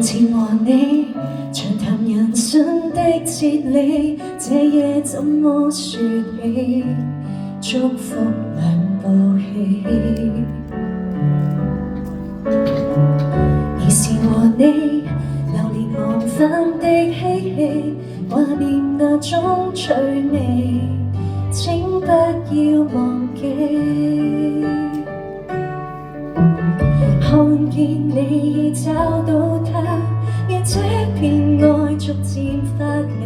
前和你長談人生的哲理，這夜怎麼說起祝福兩部戲？而是和你流連忘返的嬉戲，懷念那種趣味，請不要忘記。看見你已找到他，讓這片愛逐漸發芽。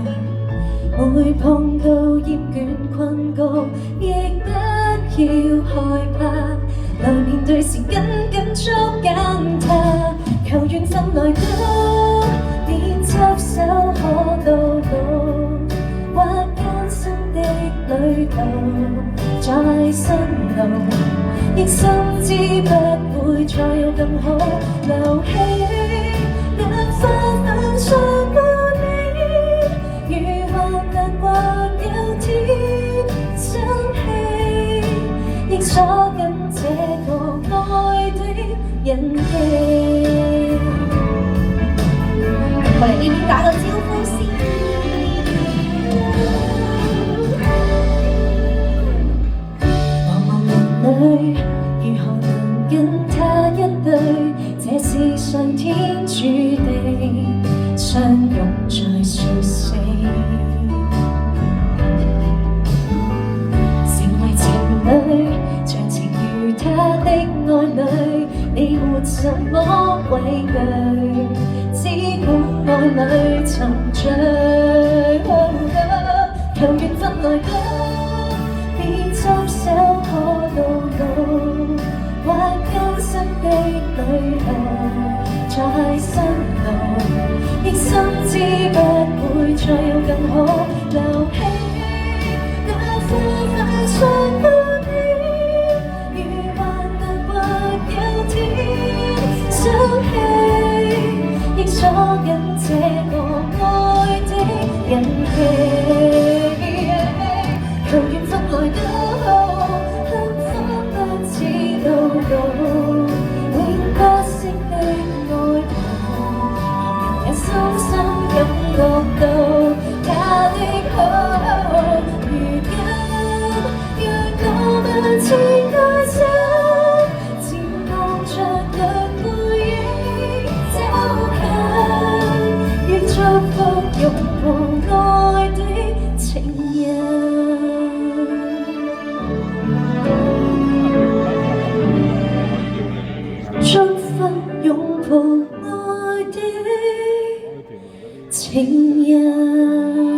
每碰到厭倦困局，亦不要害怕。來面對時緊緊捉緊他，求緣分來到，便執手可到老。或艱辛的旅途，在辛勞，亦深知不會再有更好。留起兩分分上過你，如患難或有天生氣，亦鎖緊這個愛的印記。我嚟呢邊打個招呼先。如何能跟他一對？這是上天注定，相擁在說死。成為情侶，像情如他的愛侶，你沒什麼畏懼，只管愛侶沉醉。求緣分來到，別執手可到老。或艱辛的旅途，在辛勞，亦深知不會再有更好。留起那份分上過你，如患難或有天生氣，亦鎖緊這個愛的印記。求緣分來到，永不息的愛慕，讓人也深深感覺到他的好。如今讓我們前來走，漸望着兩背影走近，願祝福擁抱愛的情人。祝福擁抱愛的情人。